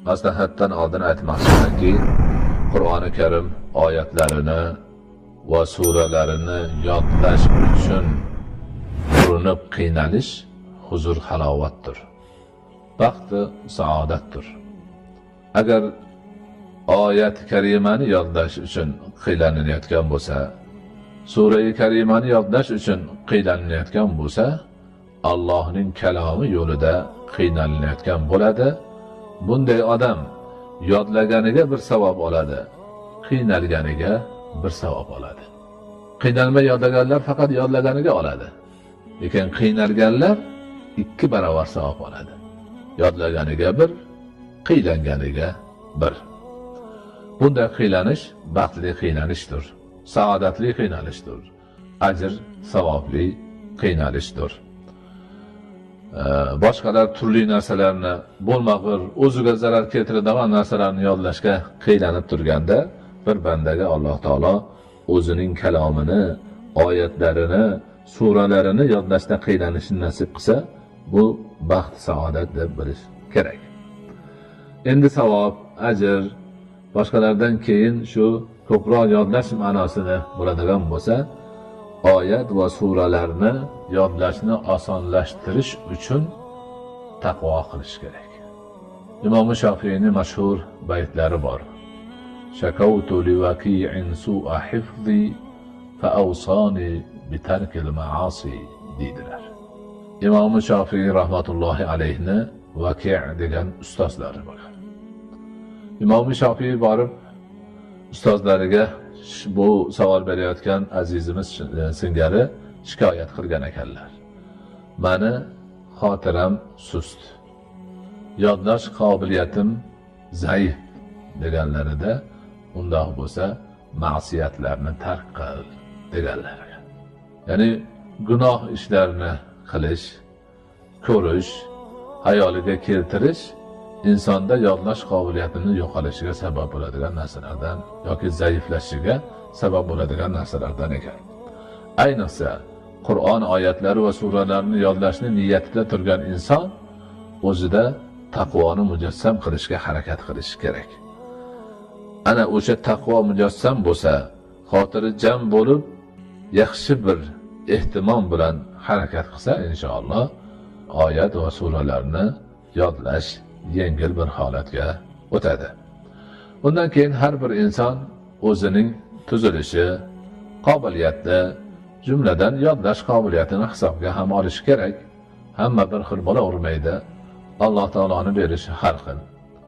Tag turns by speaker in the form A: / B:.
A: Maslahatdan oldin aytmoqchimanki, Qur'oni Karim oyatlarini va suralarini yodlash uchun urinib qiynalish huzur halovatdir. Baxti saodatdir. Agar oyat karimani yodlash uchun qiylanayotgan bo'lsa, sura-i karimani yodlash uchun qiylanayotgan bo'lsa, Allohning kalomi yo'lida qiynalayotgan bo'ladi. Bunday odam yodlaganiga bir savob oladi, qiynalganiga bir savob oladi. Qiynalmay yodlaganlar faqat yodlaganiga oladi. Lekin qiynalganlar 2 barobar savob oladi. Yodlaganiga bir, qiylanganiga bir. Bunday qiylanish baxtli qiylanishdir, saodatli qiynalishdir, ajr savobli qiynalishdir. Boshqalar turli narsalarni bo'lmag'ir, o'ziga zarar keltiradigan narsalarni yodlashga qiylanib turganda, bir bandaga Alloh taolo o'zining kalomini, oyatlarini, suralarini yodlashda qiylanishni nasib qilsa, bu baxt, saodat deb bilish kerak. Endi savob, ajr boshqalardan keyin shu ko'proq yodlash ma'nosini bo'ladigan bo'lsa, oyat va suralarni yodlashni osonlashtirish uchun taqvo qilish kerak. Imom Shofiyning mashhur baytlari bor. Shakawtu liwaqi'in su'a hifzi fa awsani bi tarkil ma'asi dedilar. Imom Shofiy rahmatullohi alayhni Vaqi' degan ustozlari bor. Imom Shofiy borib ustozlariga bu savol berayotgan azizimiz singari shikoyat qilgan ekanlar. Mani xotiram sust, yodlash qobiliyatim zaif deganlarida, undoq bo'lsa ma'siyatlarni tark qil deganlar. Ya'ni gunoh ishlarni qilish, ko'rish, hayoliga keltirish insonda yodlash qobiliyatini yo'qolishiga sabab bo'ladigan narsalardan yoki zaiflashishiga sabab bo'ladigan narsalardan ekan. Ayniqsa Qur'on oyatlari va suralarini yodlashni niyatida turgan inson o'zida taqvoni mujassam qilishga harakat qilishi kerak. Ana o'sha taqvo mujassam bo'lsa, xotiri jam bo'lib, yaxshi bir ehtimom bilan harakat qilsa, inshaalloh oyat va suralarni yodlash yengil bir holatga o'tadi. Undan keyin har bir inson o'zining tuzilishi, qobiliyati, jumladan yodlash qobiliyatini hisobga ham olishi kerak. Hamma bir xil bo'lavermaydi. Alloh taoloning berishi har xil.